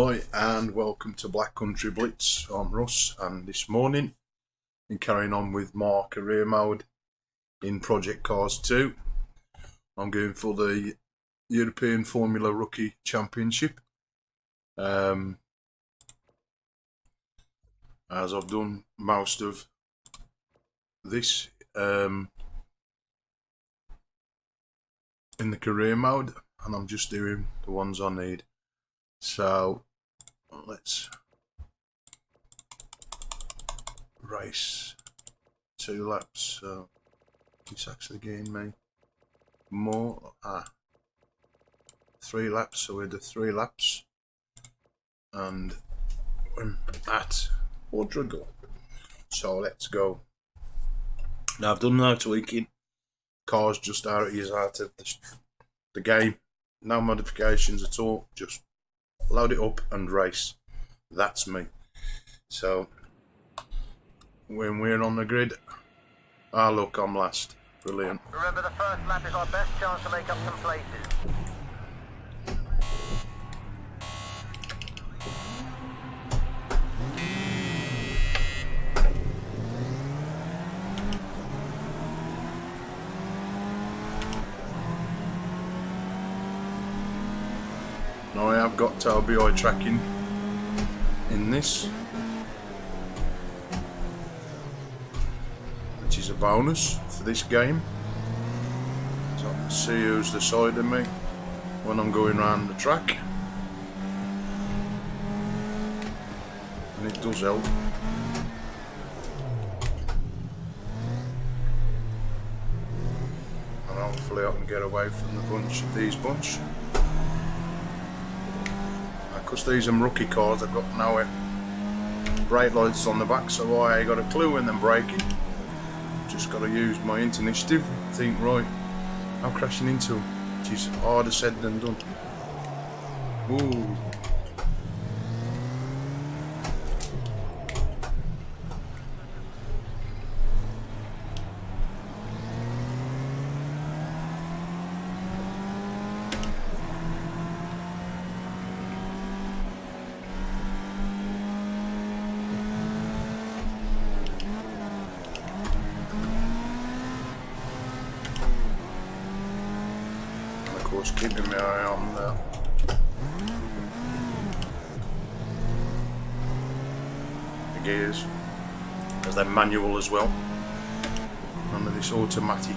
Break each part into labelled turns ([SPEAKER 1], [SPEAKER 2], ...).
[SPEAKER 1] Hi and welcome to Black Country Blitz. I'm Russ, and this morning, in carrying on with my career mode in Project Cars 2, I'm going for the European Formula Rookie Championship. As I've done most of this in the career mode, and I'm just doing the ones I need. So let's race 2 laps. So it's actually getting me more 3 laps, so we do 3 laps and I'm at Autodromo. So let's go. Now I've done no tweaking, cars just out of the game, no modifications at all, just load it up and race. That's me. So when we're on the grid, look, I'm last. Brilliant.
[SPEAKER 2] Remember, the first lap is our best chance to make up some places.
[SPEAKER 1] Now I have got Tobii Eye Tracking in this, which is a bonus for this game, so I can see who's the side of me when I'm going around the track, and it does help. And hopefully I can get away from these bunch. Because these are rookie cars, I've got no brake lights on the back, so I ain't got a clue when I'm braking. Just got to use my initiative. Think, right, I'm crashing into them, which is harder said than done. Ooh. Keeping my eye on the gears, as they're manual as well. None of this automatic.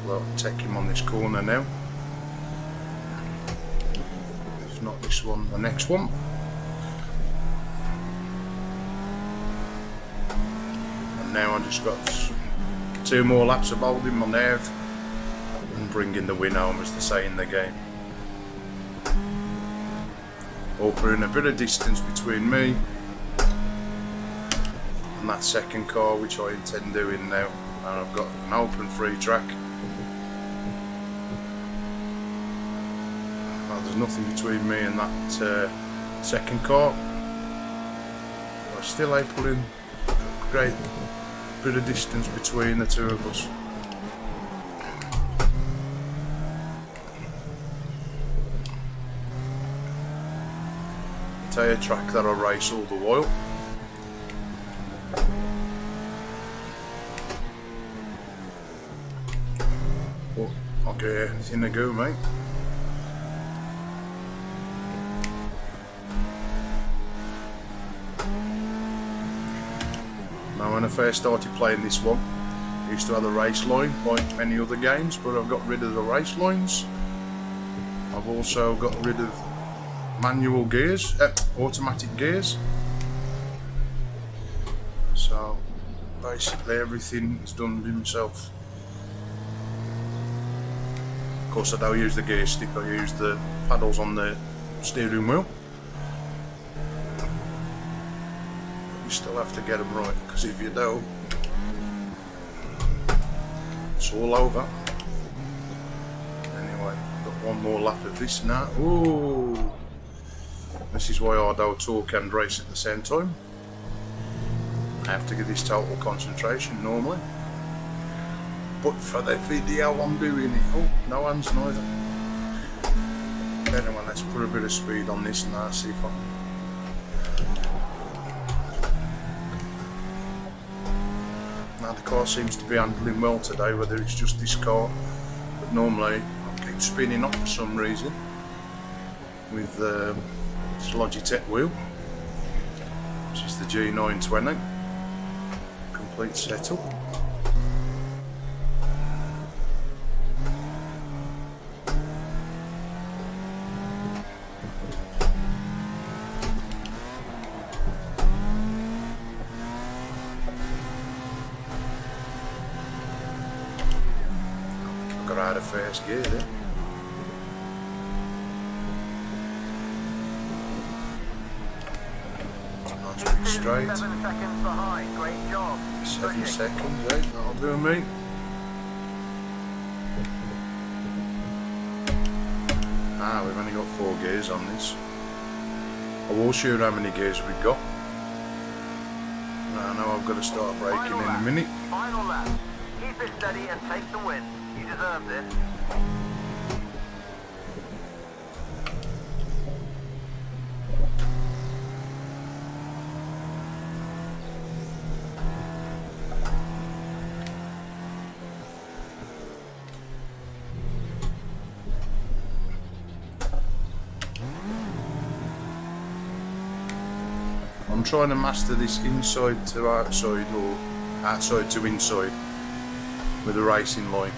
[SPEAKER 1] I'll take him on this corner now. If not this one, the next one. And now I just got 2 more laps of holding my nerve and bringing the win home, as they say in the game. Offering a bit of distance between me and that second car, which I intend doing now. And I've got an open free track. There's nothing between me and that second car. I'm still pulling a great bit of distance between the 2 of us. It's a track that I race all the while. But okay, anything to go, mate. Now, when I first started playing this one, I used to have a race line like many other games, but I've got rid of the race lines. I've also got rid of manual gears, automatic gears. So basically everything is done by myself. course, I don't use the gear stick, I use the paddles on the steering wheel. But you still have to get them right, because if you don't, it's all over. Anyway, I've got one more lap of this now. Ooh! This is why I don't talk and race at the same time. I have to give this total concentration normally. But for the video I'm doing it. Oh, no hands neither. Anyway, let's put a bit of speed on this now, see if I can. Now the car seems to be handling well today, whether it's just this car, but normally I keep spinning up for some reason with this Logitech wheel, which is the G920, complete setup. Got out of first gear there. Nice big straight.
[SPEAKER 2] 7 seconds behind. Great job.
[SPEAKER 1] 7 seconds, eh? That'll do me. Ah, we've only got 4 gears on this. I will show you how many gears we've got. Now I know I've got to start braking in a minute.
[SPEAKER 2] Final lap. Keep it steady and take the win. You deserve this.
[SPEAKER 1] I'm trying to master this inside to outside or outside to inside with a racing line.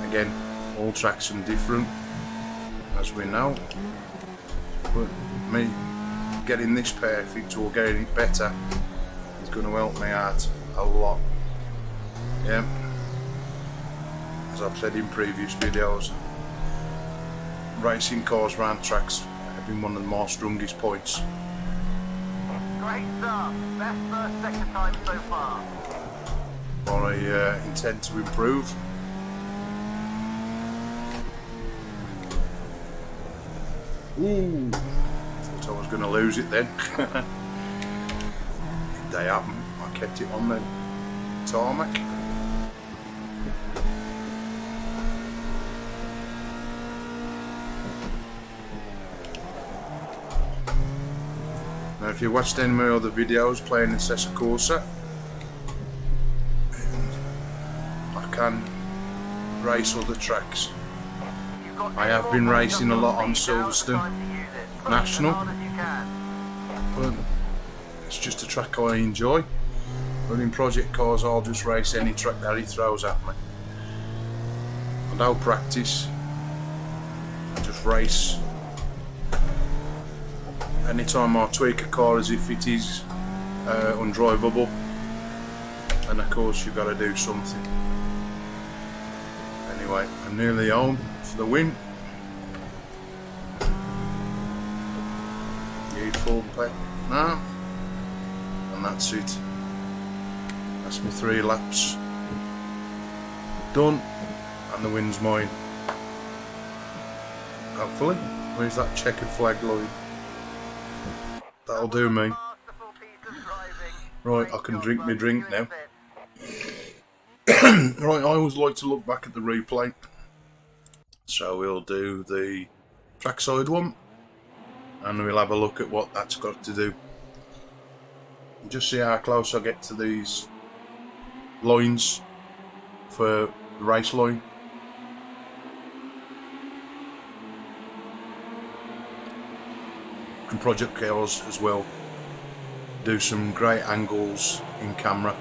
[SPEAKER 1] Again, all tracks are different, as we know, but me getting this perfect or getting it better is going to help me out a lot. Yeah, as I've said in previous videos, racing cars round tracks have been one of my strongest points.
[SPEAKER 2] Great start. Best first sector time so far.
[SPEAKER 1] I intend to improve. Ooh, thought I was going to lose it then. They haven't. I kept it on the tarmac. Now, if you watched any of my other videos playing in Sessa Corsa, I can race other tracks. I have been racing a lot on Silverstone National, but it's just a track I enjoy. But in project cars, I'll just race any track that he throws at me. I don't practice, I just race. Anytime I tweak a car as if it is undrivable, and of course you've got to do something. Anyway, I'm nearly home for the win. Need full pay now, and that's it. That's my 3 laps done, and the win's mine. Hopefully. Where's that checkered flag line? That'll do me. Right, I can drink my drink now. Right, I always like to look back at the replay, so we'll do the trackside one and we'll have a look at what that's got to do. Just see how close I get to these lines for the race line. And project cars as well do some great angles in camera.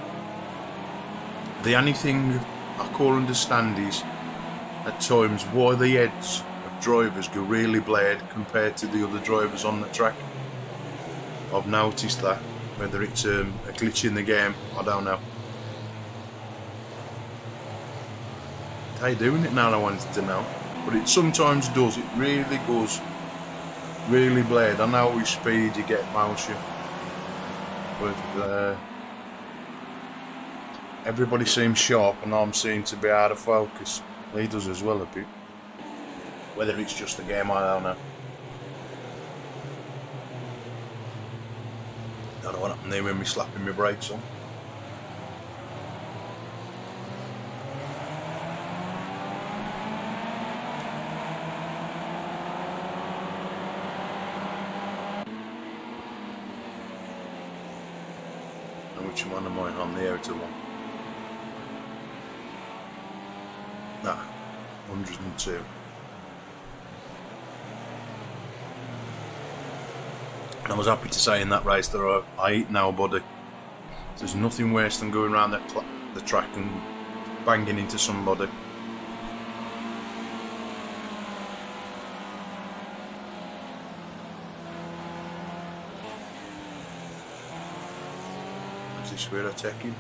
[SPEAKER 1] The only thing I can't understand is at times why the heads of drivers go really blurred compared to the other drivers on the track. I've noticed that. Whether it's a glitch in the game, I don't know. they doing it now? I wanted to know. But it sometimes does. It really goes. Really blade. I know which speed you get motion. But everybody seems sharp and I'm seen to be out of focus. He does as well a bit. Whether it's just a game, I don't know. I don't know what happened there when we slapping my brakes on. And which one am I on? The outer one? Nah, 102. And I was happy to say in that race that I eat nobody. There's nothing worse than going around the track and banging into somebody. Is this where I take him?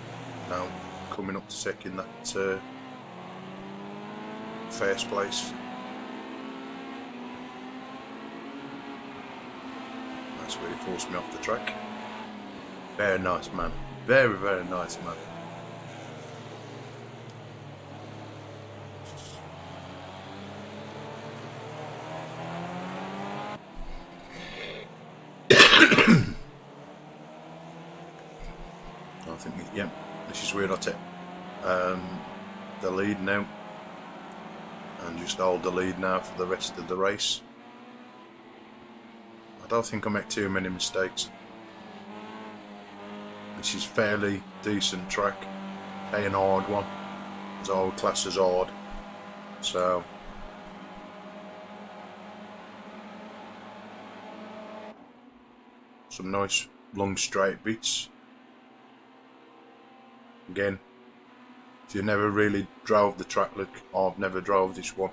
[SPEAKER 1] Now coming up to second that first place. That's where he forced me off the track. Very nice man. Very, very nice man. I think, yeah, this is where I take the lead now. And just hold the lead now for the rest of the race. I don't think I make too many mistakes. This is fairly decent track. An hard one. As I would class as hard. So some nice long straight bits. Again, if you never really drove the track, look, I've never drove this one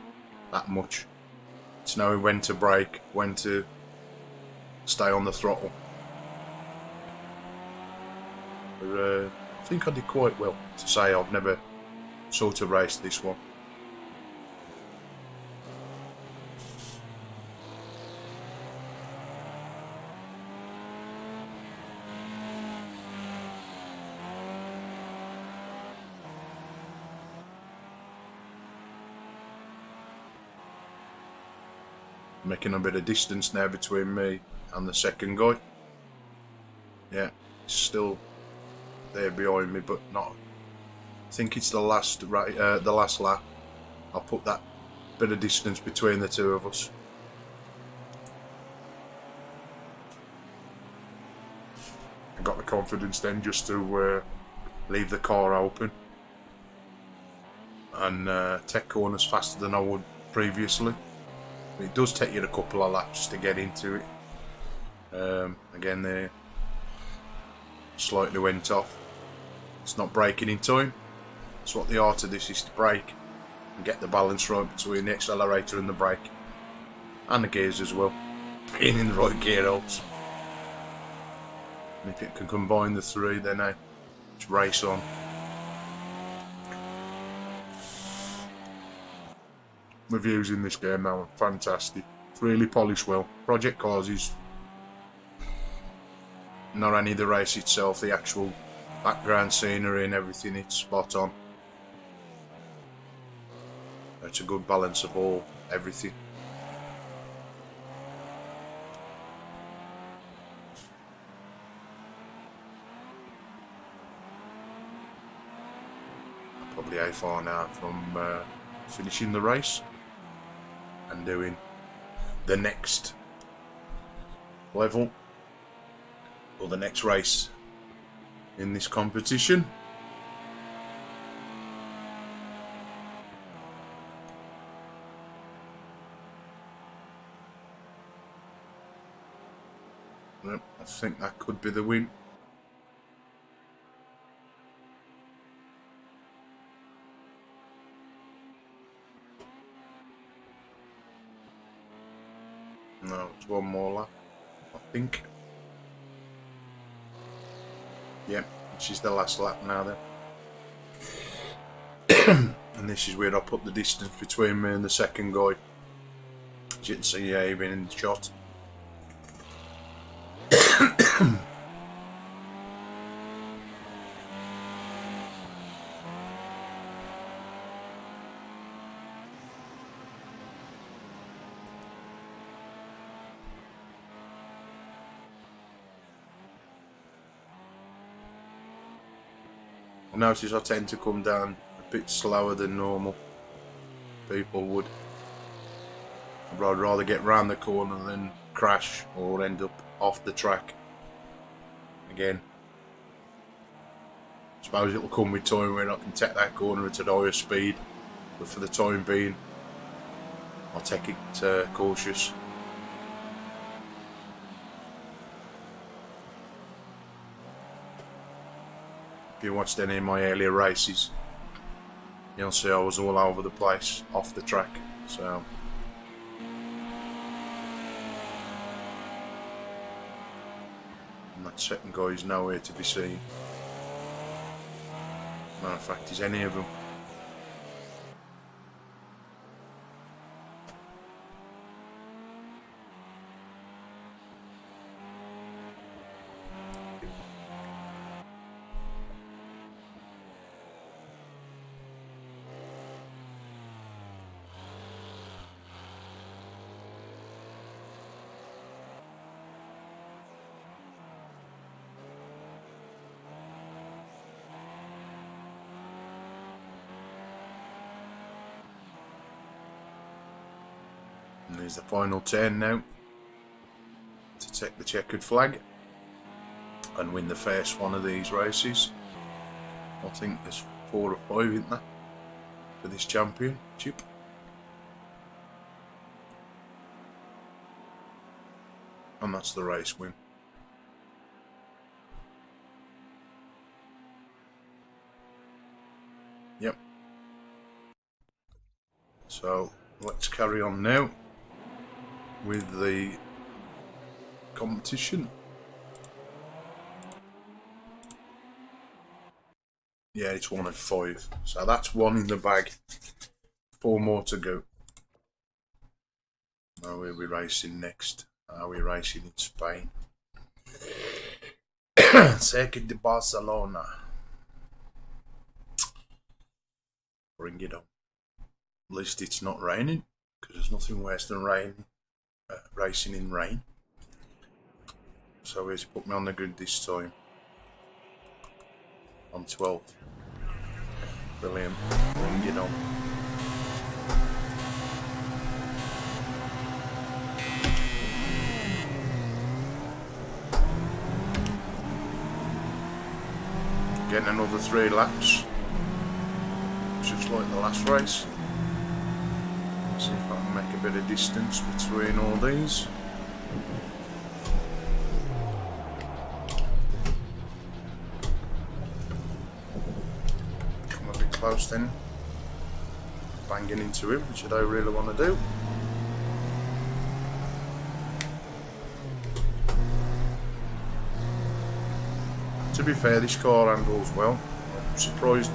[SPEAKER 1] that much. It's knowing when to brake, when to stay on the throttle. But, I think I did quite well to say I've never sort of raced this one. Making a bit of distance now between me and the second guy. Yeah, he's still there behind me, but not. I think it's the last lap. I'll put that bit of distance between the two of us. I got the confidence then just to leave the car open and take corners faster than I would previously. It does take you a couple of laps to get into it. Again, they slightly went off. It's not braking in time. That's what the art of this is, to brake and get the balance right between the accelerator and the brake, and the gears as well. Being in the right gear helps. And if it can combine the three, then it's race on. Reviews in this game now are fantastic. It's really polished well. Project Cars is not only the race itself, the actual background scenery and everything, it's spot on. It's a good balance of everything. Probably how far now from finishing the race and doing the next level or the next race in this competition. Yep, I think that could be the win. No, it's one more lap, I think. Yeah, which is the last lap now then. And this is where I put the distance between me and the second guy. As you can see, yeah, even in the shot. I notice I tend to come down a bit slower than normal people would. I'd rather get round the corner than crash or end up off the track again. I suppose it'll come with time when I can take that corner at a higher speed, but for the time being I'll take it cautious. If you watched any of my earlier races, you'll see I was all over the place off the track. So and that second guy is nowhere to be seen. Matter of fact, is any of them. And there's the final turn now to take the checkered flag and win the first one of these races. I think there's 4 or 5, isn't there, for this championship. And that's the race win. Yep. So let's carry on now with the competition. Yeah, it's 1 of 5. So that's 1 in the bag. 4 more to go. Now we'll be racing next. We're racing in Spain. Circuit de Barcelona. Bring it on. At least it's not raining, because there's nothing worse than racing in rain. So he's put me on the grid this time. I'm 12th. Brilliant. Bring it on. Getting another 3 laps, just like the last race. See if I can make a bit of distance between all these. Come a bit close then, banging into him, which I don't really want to do. To be fair, this car handles well. I'm surprised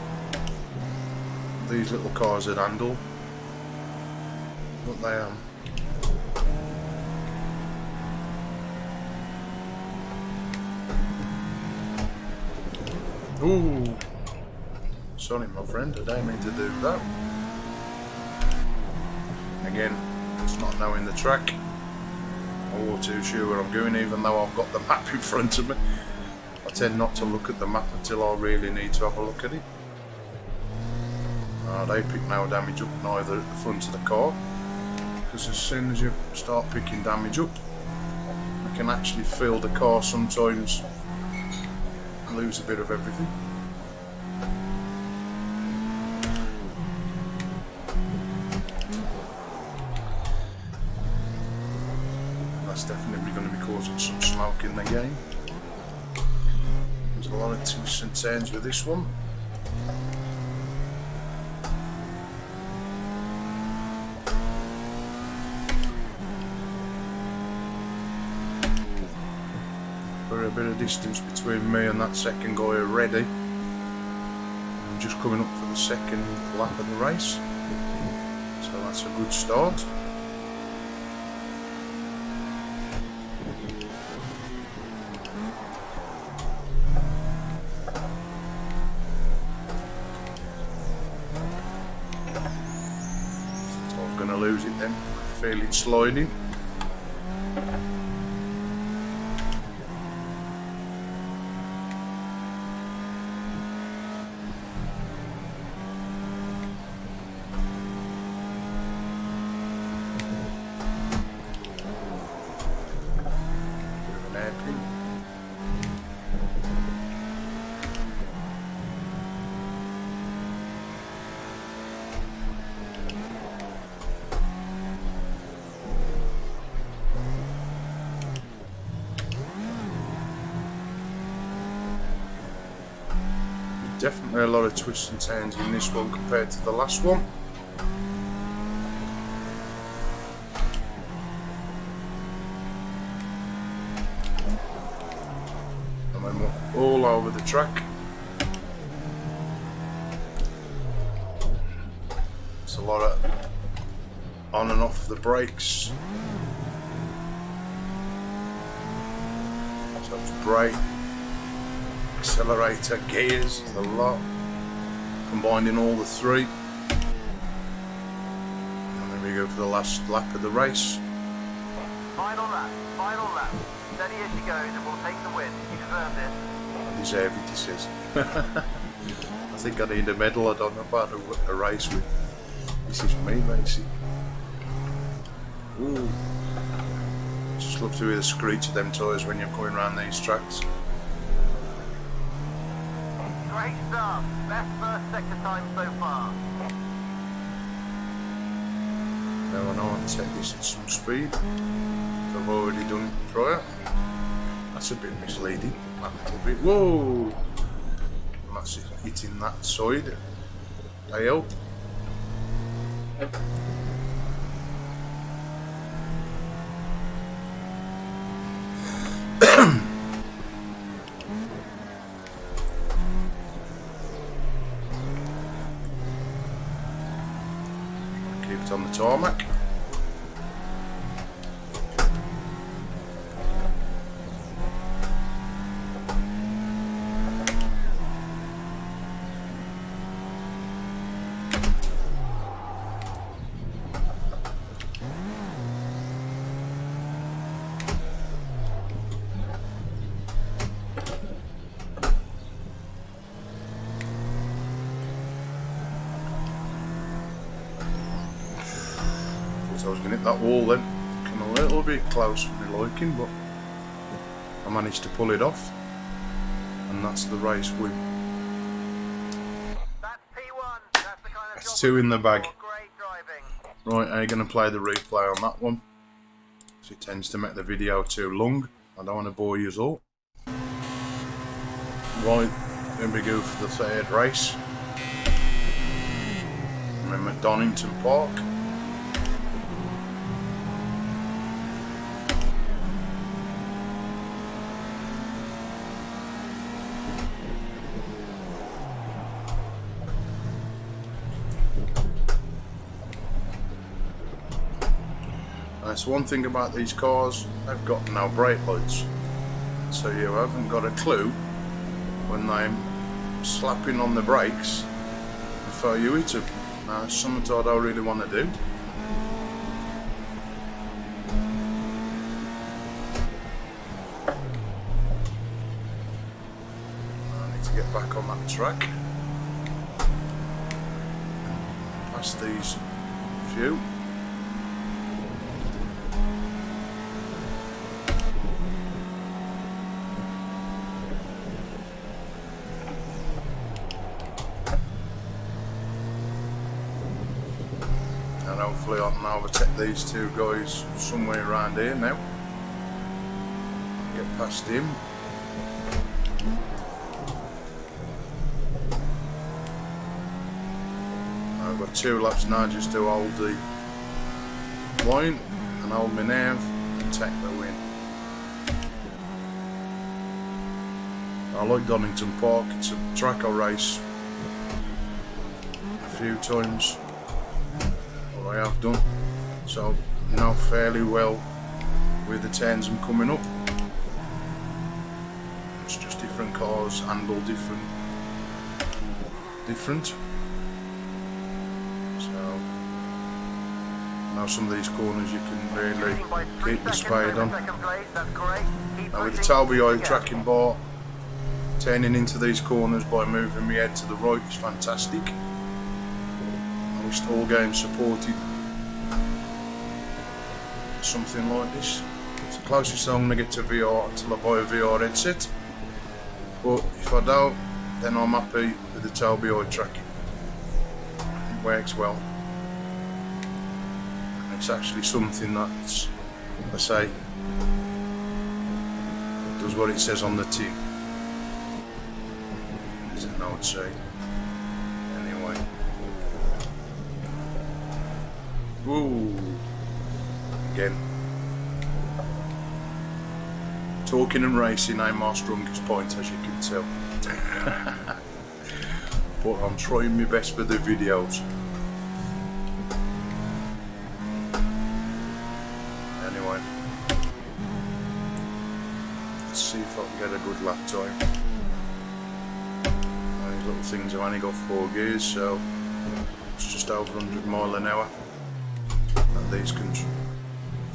[SPEAKER 1] these little cars that handle, but they am. Ooh, sorry my friend, I don't mean to do that. Again, it's not knowing the track or too sure where I'm going, even though I've got the map in front of me. I tend not to look at the map until I really need to have a look at it. They pick no damage up neither at the front of the car, because as soon as you start picking damage up, you can actually feel the car sometimes lose a bit of everything. That's definitely going to be causing some smoke in the game. There's a lot of twists and turns with this one. A bit of distance between me and that second guy already. I'm just coming up for the second lap of the race, so that's a good start. So I was going to lose it then, I feel it sliding. Definitely a lot of twists and turns in this one compared to the last one. And then we're all over the track. It's a lot of on and off the brakes. So it's brake, accelerator, gears, a lot, combining all the three. And then we go for the last lap of the race.
[SPEAKER 2] Final lap, final lap. Steady as she goes and we'll take the win. You deserve this.
[SPEAKER 1] I deserve it, he says. I think I need a medal. I don't know about a race with. This is me racing. Ooh. Just love to hear the screech of them tyres when you're going around these tracks.
[SPEAKER 2] Great start. Best first sector time so far.
[SPEAKER 1] Now I know how to take this at some speed. I've already done it prior. That's a bit misleading. That little bit. Whoa! And that's hitting that side. Tail. Keep it on the tarmac. I was going to hit that wall then. Came a little bit close for my liking, but I managed to pull it off, and that's the race win.
[SPEAKER 2] That's P1. That's the kind of
[SPEAKER 1] That's
[SPEAKER 2] job
[SPEAKER 1] two in the bag.
[SPEAKER 2] Great driving.
[SPEAKER 1] Right, I'm going to play the replay on that one, because it tends to make the video too long. I don't want to bore you all. Right, then we go for the third race. I'm at Donington Park. That's one thing about these cars, they've got no brake lights, so you haven't got a clue when they're slapping on the brakes before you hit them. Now, it's something I don't really want to do. I need to get back on that track. Past these few. And hopefully I can overtake these two guys somewhere around here now. Get past him. I've got 2 laps now just to hold the line and hold my nav and take the win. I like Donington Park. It's a track I race few times, what I have done, so I know fairly well where the turns I'm coming up. It's just different cars handle different. So now some of these corners you can really keep the speed on. Now with the Tobii Eye tracking bar, turning into these corners by moving my head to the right is fantastic. I wish all games supported something like this. It's the closest I'm going to get to VR until I buy a VR headset. But if I don't, then I'm happy with the Tobii Eye tracking. It works well. It's actually something that's, I say, does what it says on the tin. Is it not say? Anyway. Ooh. Again. Talking and racing ain't my strongest point, as you can tell. But I'm trying my best for the videos. Anyway, let's see if I can get a good lap time. These little things have only got 4 gears, so it's just over 100 miles an hour. And these can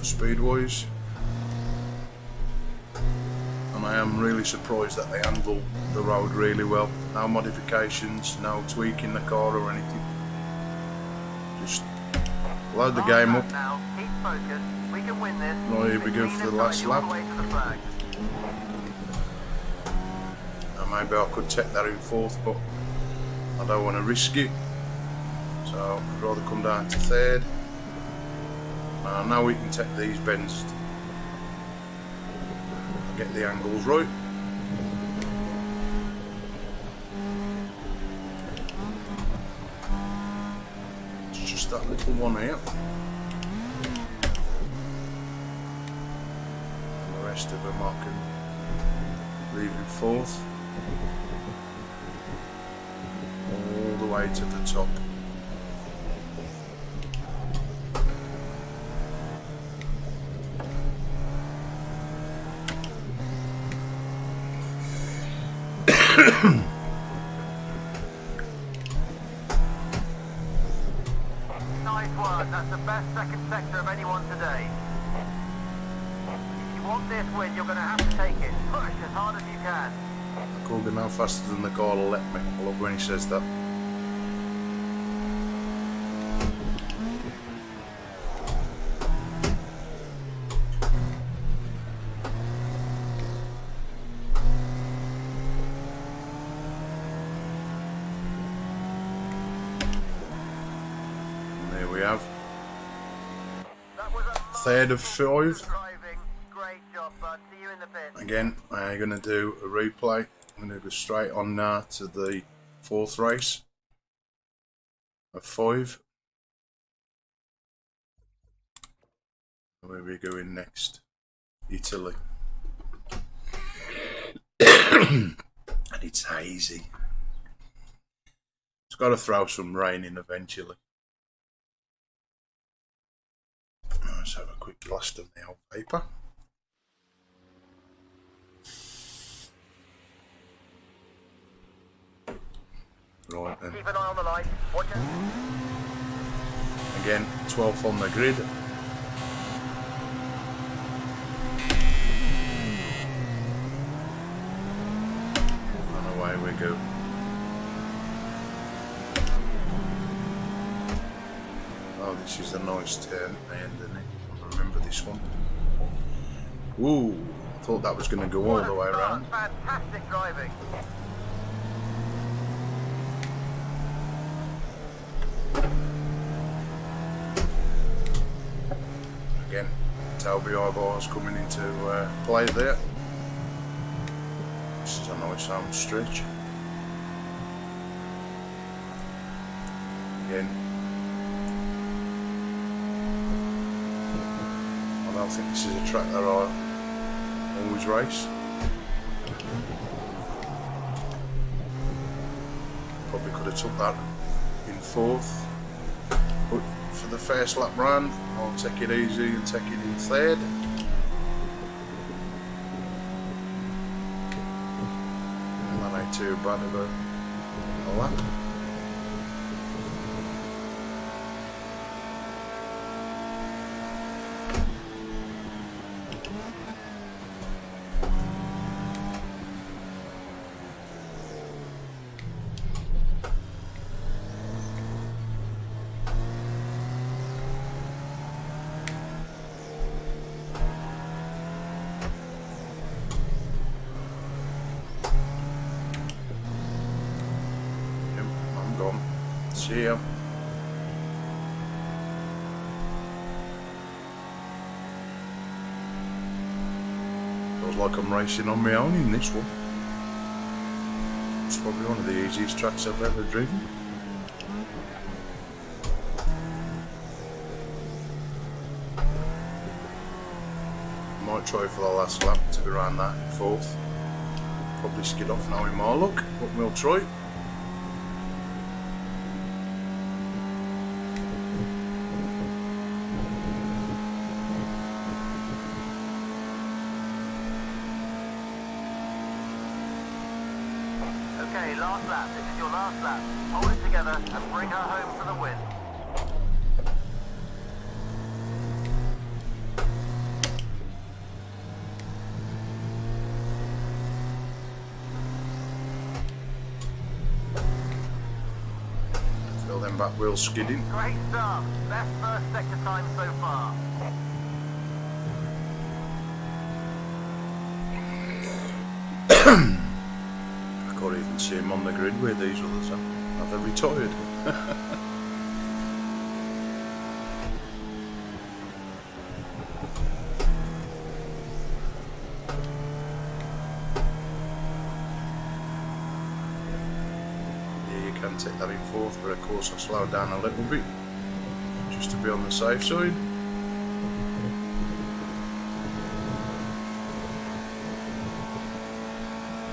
[SPEAKER 1] speed-wise. And I am really surprised that they handle the road really well. No modifications, no tweaking the car or anything. Just load the game up. Right, here we go for the last lap. And maybe I could take that in 4th, but I don't want to risk it. So I'd rather come down to 3rd. Now we can take these bends. Get the angles right. It's just that little one here. And the rest of them I can leave in 4th. All the way to the top.
[SPEAKER 2] Nice work, that's the best second sector of anyone today. If you want this win, you're going to have to take it. Push as hard as you can.
[SPEAKER 1] I can't go no faster than the car will let me. I love when he says that. We have 3rd of 5.
[SPEAKER 2] Great job, bud. See you in the pit.
[SPEAKER 1] Again, I'm going to do a replay. I'm going to go straight on now to the 4th race of 5. Where are we going next? Italy. And it's hazy. It's got to throw some rain in eventually. Let's have a quick blast of the old paper. Right then.
[SPEAKER 2] Keep an eye on the light. Watch it.
[SPEAKER 1] Again, 12th on the grid. And away we go. Oh, this is a nice turn at the end, isn't it? I remember this one. Ooh, I thought that was going to go all the way around.
[SPEAKER 2] Fantastic driving.
[SPEAKER 1] Again, Tobii Eye bars coming into play there. This is a nice arm stretch. Again, I don't think this is a track that I always race. Probably could have took that in fourth. But for the first lap round, I'll take it easy and take it in third. And that ain't too bad of a lap. See ya. Feels like I'm racing on my own in this one. It's probably one of the easiest tracks I've ever driven. Might try for the last lap to be around that in fourth. Probably skid off now in my luck, but we'll try.
[SPEAKER 2] Okay, last lap. This is your last lap. Hold it together and bring her home for the win.
[SPEAKER 1] Feel them back wheels skidding.
[SPEAKER 2] Great start. Best first sector time so far.
[SPEAKER 1] I can't even see him on the grid where these others are. Have they retired? Yeah, you can take that in fourth, but of course I slowed down a little bit just to be on the safe side.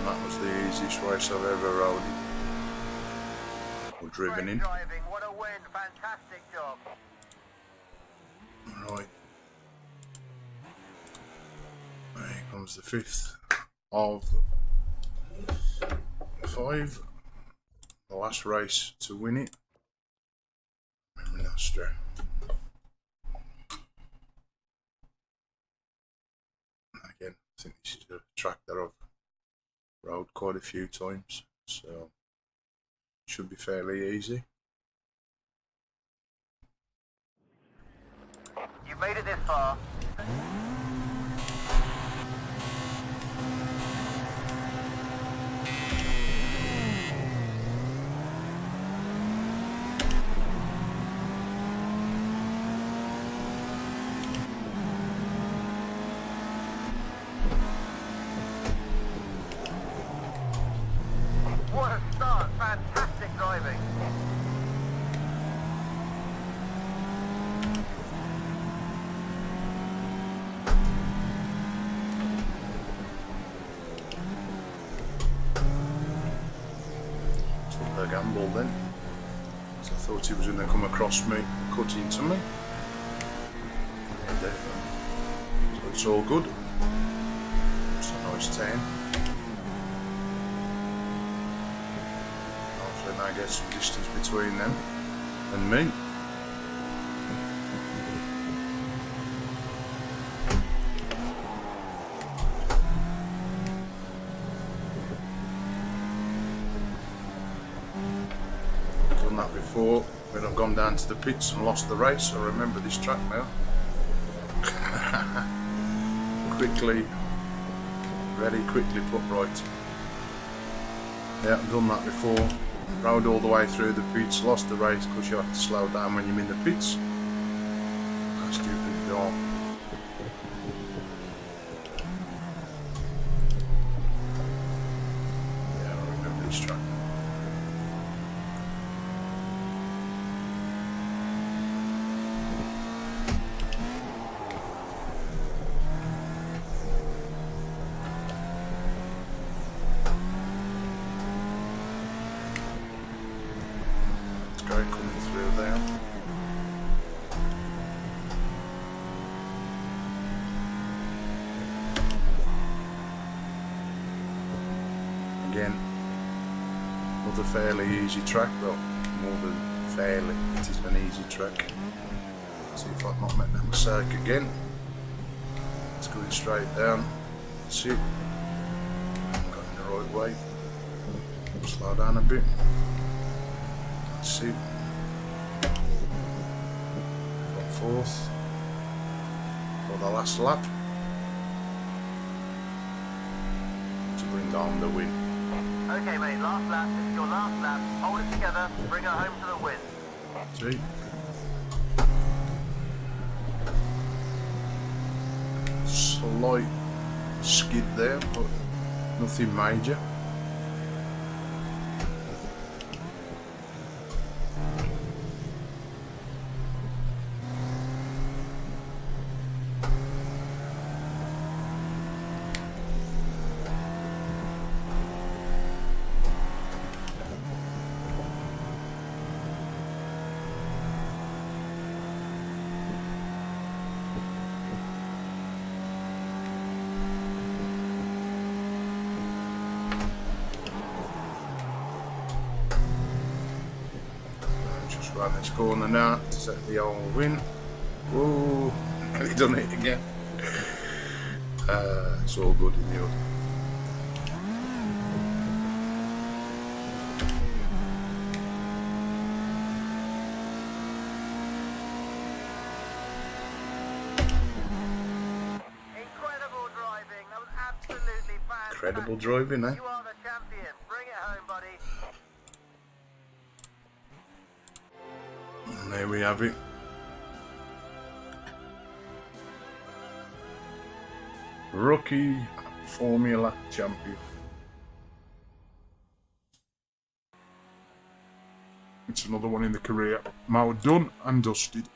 [SPEAKER 1] That was the easiest race I've ever rode or driven
[SPEAKER 2] Great
[SPEAKER 1] in.
[SPEAKER 2] driving. What a win. Fantastic job.
[SPEAKER 1] Right. Here comes the fifth of 5. The last race to win it. Minister. Again, I think this is a track that I've rode quite a few times, so should be fairly easy.
[SPEAKER 2] You made it this far. What a start. Fantastic driving.
[SPEAKER 1] Took the gamble then, so I thought he was going to come across me, cut into me. And, so it's all good. It's a nice turn. Hopefully now get some distance between them and me. Done that before when I've gone down to the pits and lost the race. I remember this track now. quickly put right. Yeah, I've done that before. Rode all the way through the pits, lost the race because you have to slow down when you're in the pits. That stupid dog. Yeah, I remember this track. train coming through there. Again, another fairly easy track, well, more than fairly, it is an easy track. See if I've not made that mistake again. It's going straight down. That's it. I'm going the right way. Slow down a bit. That's it. Got fourth for the last lap to bring home the win.
[SPEAKER 2] Okay, mate, last lap. This is your last lap. Hold it together. Bring her home to the win.
[SPEAKER 1] See? Slight skid there, but nothing major. Run this corner now to set the old win. Whoa, nearly done it again. It's all good in the hood.
[SPEAKER 2] Incredible driving. That was absolutely fantastic.
[SPEAKER 1] Incredible driving, eh?
[SPEAKER 2] You are the champion. Bring it home, buddy.
[SPEAKER 1] And there we have it. Rookie Formula Champion. It's another one in the career. Now done and dusted.